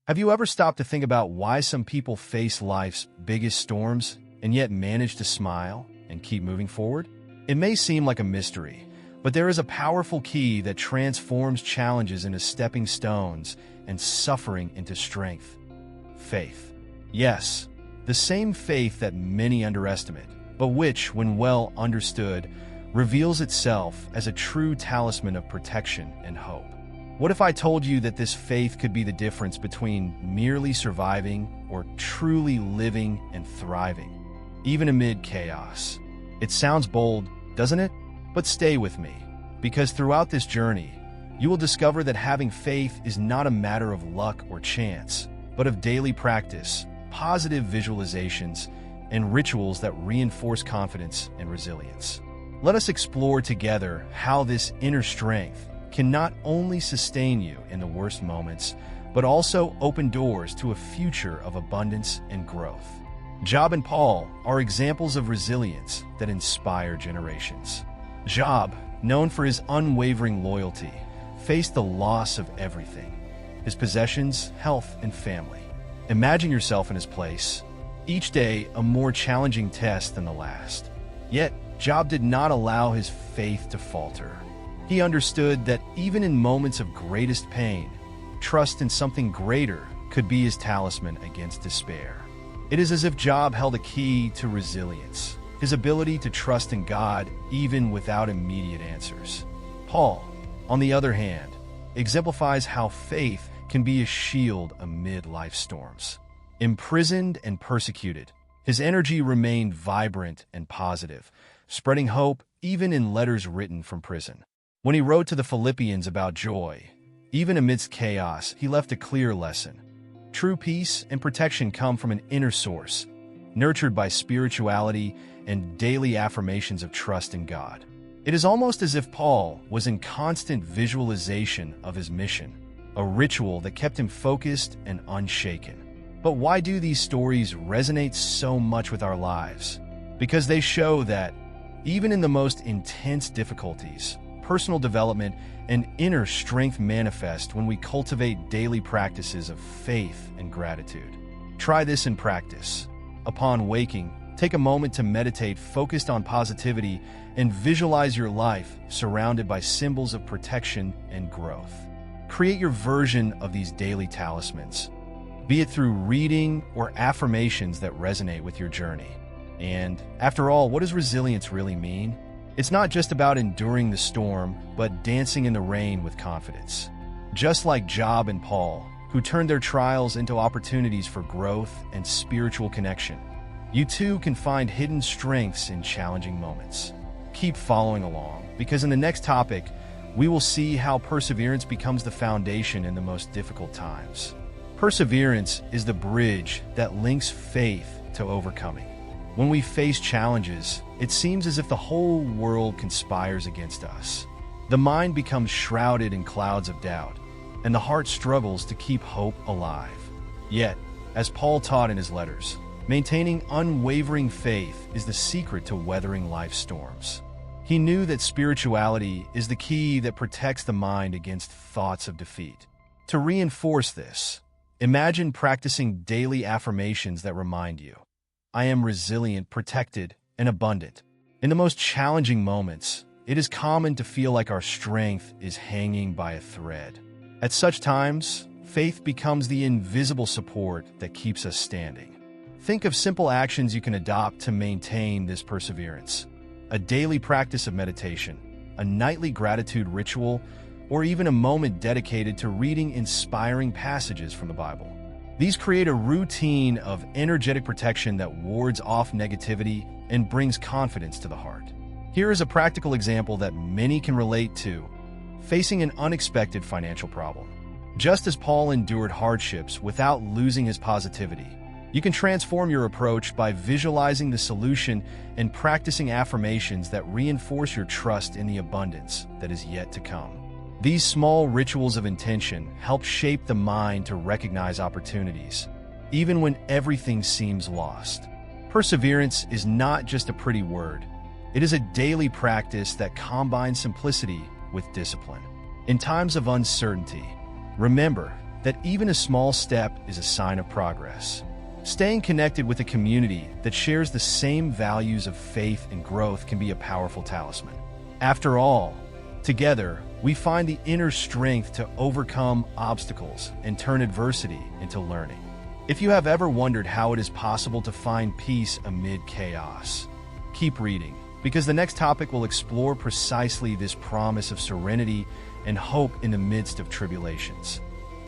Have you ever stopped to think about why some people face life's biggest storms and yet manage to smile and keep moving forward? It may seem like a mystery, but there is a powerful key that transforms challenges into stepping stones and suffering into strength. Faith. Yes, the same faith that many underestimate, but which, when well understood, reveals itself as a true talisman of protection and hope. What if I told you that this faith could be the difference between merely surviving or truly living and thriving, even amid chaos? It sounds bold, doesn't it? But stay with me, because throughout this journey, you will discover that having faith is not a matter of luck or chance, but of daily practice, positive visualizations, and rituals that reinforce confidence and resilience. Let us explore together how this inner strength can not only sustain you in the worst moments, but also open doors to a future of abundance and growth. Job and Paul are examples of resilience that inspire generations. Job, known for his unwavering loyalty, faced the loss of everything: his possessions, health, and family. Imagine yourself in his place, each day a more challenging test than the last. Yet, Job did not allow his faith to falter. He understood that even in moments of greatest pain, trust in something greater could be his talisman against despair. It is as if Job held a key to resilience, his ability to trust in God even without immediate answers. Paul, on the other hand, exemplifies how faith can be a shield amid life's storms. Imprisoned and persecuted, his energy remained vibrant and positive, spreading hope even in letters written from prison. When he wrote to the Philippians about joy, even amidst chaos, he left a clear lesson. True peace and protection come from an inner source, nurtured by spirituality and daily affirmations of trust in God. It is almost as if Paul was in constant visualization of his mission, a ritual that kept him focused and unshaken. But why do these stories resonate so much with our lives? Because they show that, even in the most intense difficulties, personal development and inner strength manifest when we cultivate daily practices of faith and gratitude. Try this in practice. Upon waking, take a moment to meditate focused on positivity and visualize your life surrounded by symbols of protection and growth. Create your version of these daily talismans, be it through reading or affirmations that resonate with your journey. And after all, what does resilience really mean? It's not just about enduring the storm, but dancing in the rain with confidence. Just like Job and Paul, who turned their trials into opportunities for growth and spiritual connection, you too can find hidden strengths in challenging moments. Keep following along, because in the next topic, we will see how perseverance becomes the foundation in the most difficult times. Perseverance is the bridge that links faith to overcoming. When we face challenges, it seems as if the whole world conspires against us. The mind becomes shrouded in clouds of doubt, and the heart struggles to keep hope alive. Yet, as Paul taught in his letters, maintaining unwavering faith is the secret to weathering life's storms. He knew that spirituality is the key that protects the mind against thoughts of defeat. To reinforce this, imagine practicing daily affirmations that remind you, "I am resilient, protected, and abundant." In the most challenging moments, it is common to feel like our strength is hanging by a thread. At such times, faith becomes the invisible support that keeps us standing. Think of simple actions you can adopt to maintain this perseverance. A daily practice of meditation, a nightly gratitude ritual, or even a moment dedicated to reading inspiring passages from the Bible. These create a routine of energetic protection that wards off negativity and brings confidence to the heart. Here is a practical example that many can relate to: facing an unexpected financial problem. Just as Paul endured hardships without losing his positivity, you can transform your approach by visualizing the solution and practicing affirmations that reinforce your trust in the abundance that is yet to come. These small rituals of intention help shape the mind to recognize opportunities, even when everything seems lost. Perseverance is not just a pretty word. It is a daily practice that combines simplicity with discipline. In times of uncertainty, remember that even a small step is a sign of progress. Staying connected with a community that shares the same values of faith and growth can be a powerful talisman. After all, together, we find the inner strength to overcome obstacles and turn adversity into learning. If you have ever wondered how it is possible to find peace amid chaos, keep reading, because the next topic will explore precisely this promise of serenity and hope in the midst of tribulations.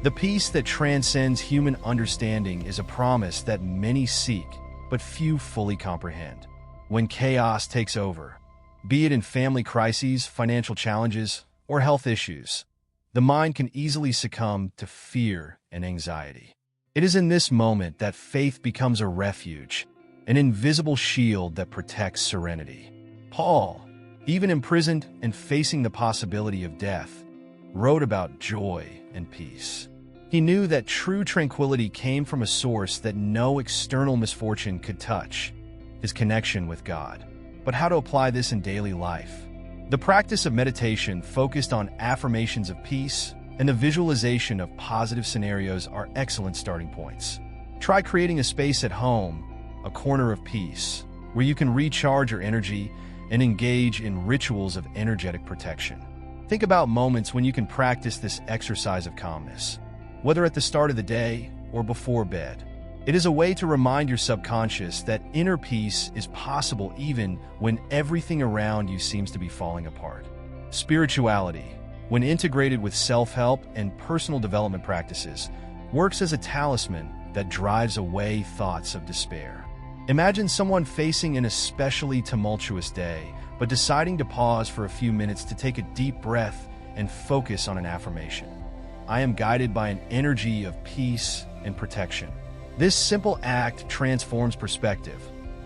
The peace that transcends human understanding is a promise that many seek, but few fully comprehend. When chaos takes over, be it in family crises, financial challenges, or health issues, the mind can easily succumb to fear and anxiety. It is in this moment that faith becomes a refuge, an invisible shield that protects serenity. Paul, even imprisoned and facing the possibility of death, wrote about joy and peace. He knew that true tranquility came from a source that no external misfortune could touch, his connection with God. But how to apply this in daily life? The practice of meditation focused on affirmations of peace and the visualization of positive scenarios are excellent starting points. Try creating a space at home, a corner of peace, where you can recharge your energy and engage in rituals of energetic protection. Think about moments when you can practice this exercise of calmness, whether at the start of the day or before bed. It is a way to remind your subconscious that inner peace is possible even when everything around you seems to be falling apart. Spirituality, when integrated with self-help and personal development practices, works as a talisman that drives away thoughts of despair. Imagine someone facing an especially tumultuous day, but deciding to pause for a few minutes to take a deep breath and focus on an affirmation. I am guided by an energy of peace and protection. This simple act transforms perspective,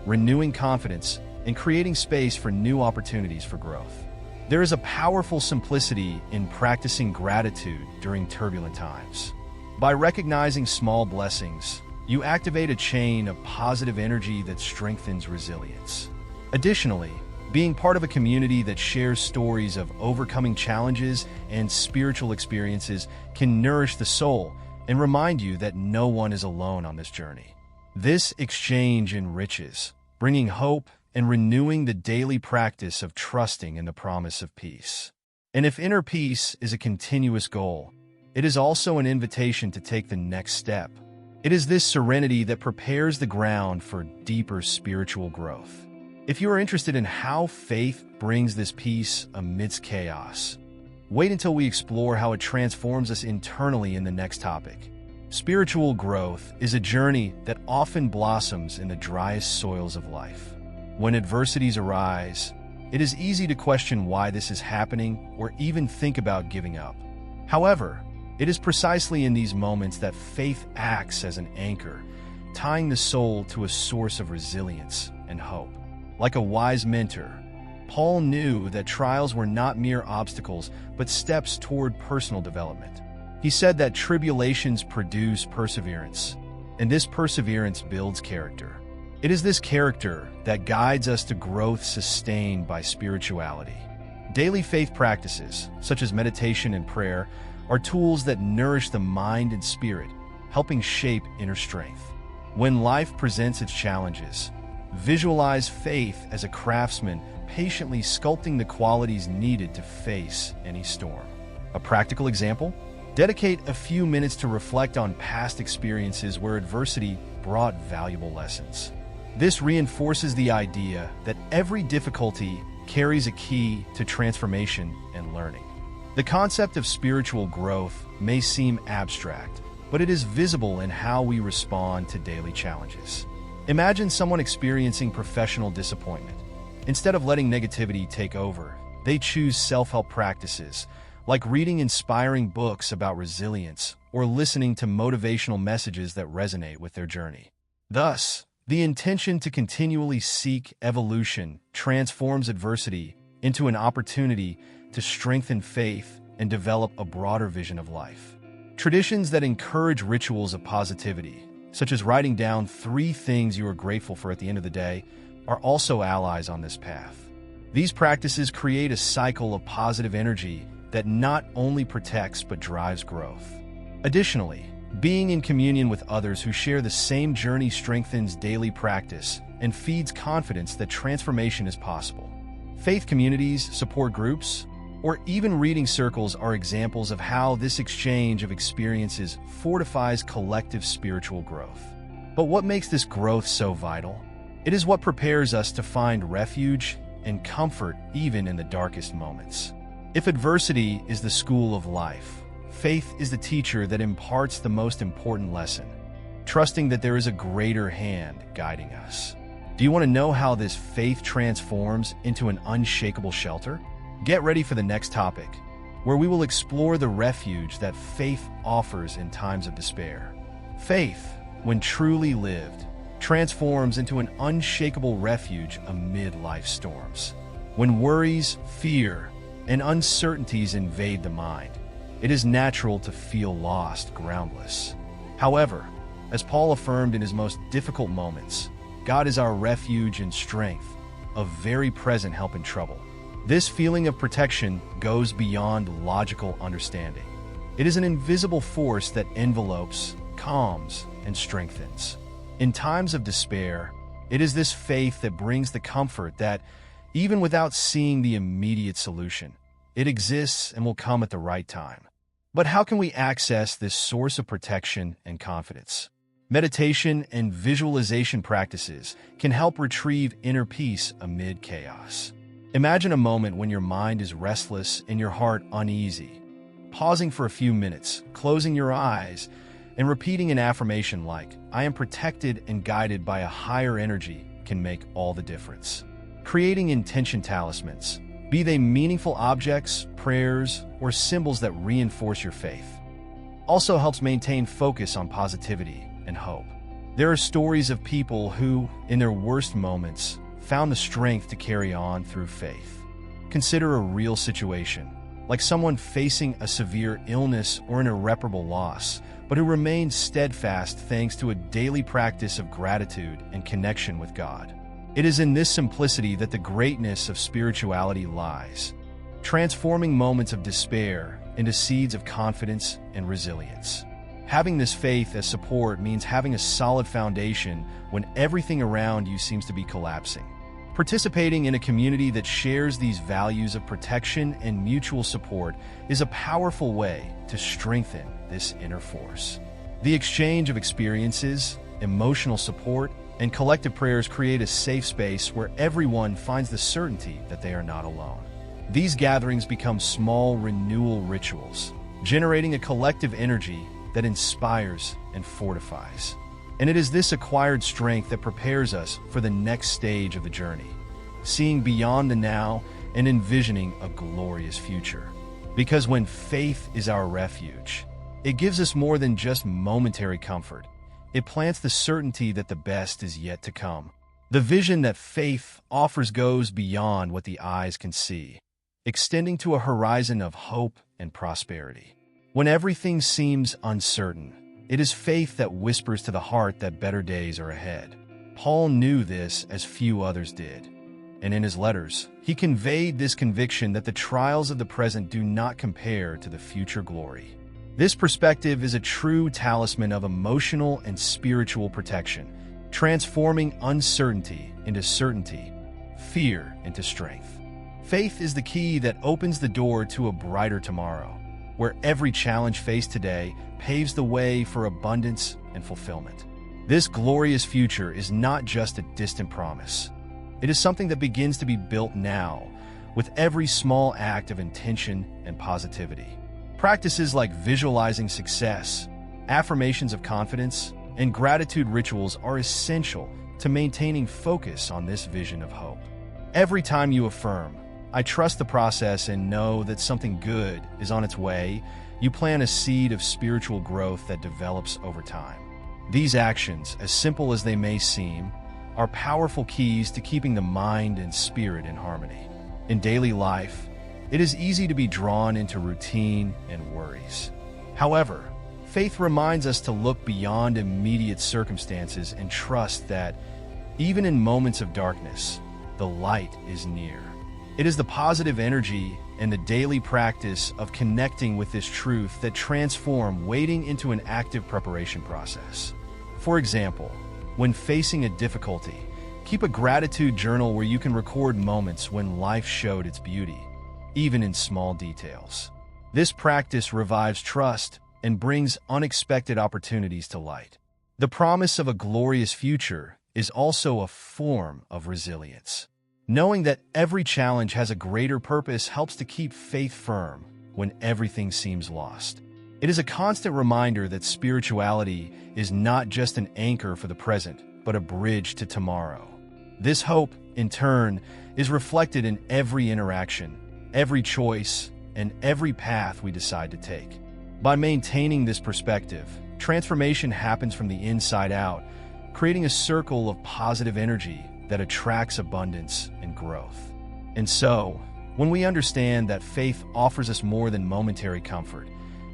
renewing confidence and creating space for new opportunities for growth. There is a powerful simplicity in practicing gratitude during turbulent times. By recognizing small blessings, you activate a chain of positive energy that strengthens resilience. Additionally, being part of a community that shares stories of overcoming challenges and spiritual experiences can nourish the soul and remind you that no one is alone on this journey. This exchange enriches, bringing hope and renewing the daily practice of trusting in the promise of peace. And if inner peace is a continuous goal, it is also an invitation to take the next step. It is this serenity that prepares the ground for deeper spiritual growth. If you are interested in how faith brings this peace amidst chaos, wait until we explore how it transforms us internally in the next topic. Spiritual growth is a journey that often blossoms in the driest soils of life. When adversities arise, it is easy to question why this is happening or even think about giving up. However, it is precisely in these moments that faith acts as an anchor, tying the soul to a source of resilience and hope. Like a wise mentor, Paul knew that trials were not mere obstacles, but steps toward personal development. He said that tribulations produce perseverance, and this perseverance builds character. It is this character that guides us to growth sustained by spirituality. Daily faith practices, such as meditation and prayer, are tools that nourish the mind and spirit, helping shape inner strength. When life presents its challenges, visualize faith as a craftsman patiently sculpting the qualities needed to face any storm. A practical example? Dedicate a few minutes to reflect on past experiences where adversity brought valuable lessons. This reinforces the idea that every difficulty carries a key to transformation and learning. The concept of spiritual growth may seem abstract, but it is visible in how we respond to daily challenges. Imagine someone experiencing professional disappointment. Instead of letting negativity take over, they choose self-help practices, like reading inspiring books about resilience or listening to motivational messages that resonate with their journey. Thus, the intention to continually seek evolution transforms adversity into an opportunity to strengthen faith and develop a broader vision of life. Traditions that encourage rituals of positivity, such as writing down 3 things you are grateful for at the end of the day, are also allies on this path. These practices create a cycle of positive energy that not only protects but drives growth. Additionally, being in communion with others who share the same journey strengthens daily practice and feeds confidence that transformation is possible. Faith communities, support groups, or even reading circles are examples of how this exchange of experiences fortifies collective spiritual growth. But what makes this growth so vital? It is what prepares us to find refuge and comfort even in the darkest moments. If adversity is the school of life, faith is the teacher that imparts the most important lesson, trusting that there is a greater hand guiding us. Do you want to know how this faith transforms into an unshakable shelter? Get ready for the next topic, where we will explore the refuge that faith offers in times of despair. Faith, when truly lived, transforms into an unshakable refuge amid life's storms. When worries, fear, and uncertainties invade the mind, it is natural to feel lost, groundless. However, as Paul affirmed in his most difficult moments, God is our refuge and strength, a very present help in trouble. This feeling of protection goes beyond logical understanding. It is an invisible force that envelopes, calms, and strengthens. In times of despair, it is this faith that brings the comfort that, even without seeing the immediate solution, it exists and will come at the right time. But how can we access this source of protection and confidence? Meditation and visualization practices can help retrieve inner peace amid chaos. Imagine a moment when your mind is restless and your heart uneasy. Pausing for a few minutes, closing your eyes, and repeating an affirmation like, "I am protected and guided by a higher energy," can make all the difference. Creating intention talismans, be they meaningful objects, prayers, or symbols that reinforce your faith, also helps maintain focus on positivity and hope. There are stories of people who, in their worst moments, found the strength to carry on through faith. Consider a real situation, like someone facing a severe illness or an irreparable loss, but who remains steadfast thanks to a daily practice of gratitude and connection with God. It is in this simplicity that the greatness of spirituality lies, transforming moments of despair into seeds of confidence and resilience. Having this faith as support means having a solid foundation when everything around you seems to be collapsing. Participating in a community that shares these values of protection and mutual support is a powerful way to strengthen this inner force. The exchange of experiences, emotional support, and collective prayers create a safe space where everyone finds the certainty that they are not alone. These gatherings become small renewal rituals, generating a collective energy that inspires and fortifies. And it is this acquired strength that prepares us for the next stage of the journey, seeing beyond the now and envisioning a glorious future. Because when faith is our refuge, it gives us more than just momentary comfort. It plants the certainty that the best is yet to come. The vision that faith offers goes beyond what the eyes can see, extending to a horizon of hope and prosperity. When everything seems uncertain, it is faith that whispers to the heart that better days are ahead. Paul knew this as few others did, and in his letters, he conveyed this conviction that the trials of the present do not compare to the future glory. This perspective is a true talisman of emotional and spiritual protection, transforming uncertainty into certainty, fear into strength. Faith is the key that opens the door to a brighter tomorrow, where every challenge faced today paves the way for abundance and fulfillment. This glorious future is not just a distant promise. It is something that begins to be built now, with every small act of intention and positivity. Practices like visualizing success, affirmations of confidence, and gratitude rituals are essential to maintaining focus on this vision of hope. Every time you affirm, "I trust the process and know that something good is on its way," you plant a seed of spiritual growth that develops over time. These actions, as simple as they may seem, are powerful keys to keeping the mind and spirit in harmony. In daily life, it is easy to be drawn into routine and worries. However, faith reminds us to look beyond immediate circumstances and trust that, even in moments of darkness, the light is near. It is the positive energy and the daily practice of connecting with this truth that transform waiting into an active preparation process. For example, when facing a difficulty, keep a gratitude journal where you can record moments when life showed its beauty, even in small details. This practice revives trust and brings unexpected opportunities to light. The promise of a glorious future is also a form of resilience. Knowing that every challenge has a greater purpose helps to keep faith firm when everything seems lost. It is a constant reminder that spirituality is not just an anchor for the present, but a bridge to tomorrow. This hope, in turn, is reflected in every interaction, every choice, and every path we decide to take. By maintaining this perspective, transformation happens from the inside out, creating a circle of positive energy that attracts abundance and growth. And so, when we understand that faith offers us more than momentary comfort,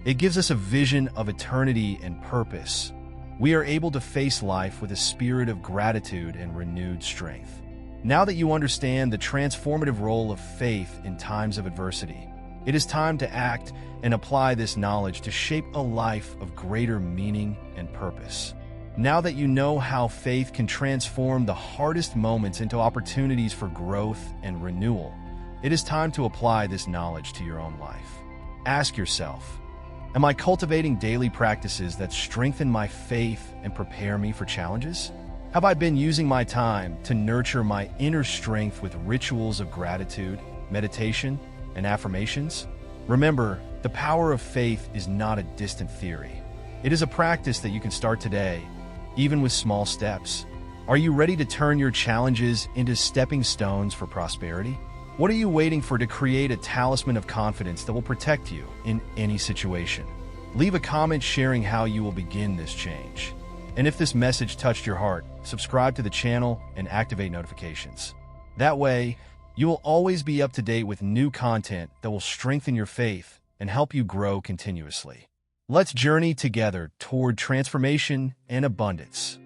it gives us a vision of eternity and purpose. We are able to face life with a spirit of gratitude and renewed strength. Now that you understand the transformative role of faith in times of adversity, it is time to act and apply this knowledge to shape a life of greater meaning and purpose. Now that you know how faith can transform the hardest moments into opportunities for growth and renewal, it is time to apply this knowledge to your own life. Ask yourself, am I cultivating daily practices that strengthen my faith and prepare me for challenges? Have I been using my time to nurture my inner strength with rituals of gratitude, meditation, and affirmations? Remember, the power of faith is not a distant theory. It is a practice that you can start today, even with small steps. Are you ready to turn your challenges into stepping stones for prosperity? What are you waiting for to create a talisman of confidence that will protect you in any situation? Leave a comment sharing how you will begin this change. And if this message touched your heart, subscribe to the channel and activate notifications. That way, you will always be up to date with new content that will strengthen your faith and help you grow continuously. Let's journey together toward transformation and abundance.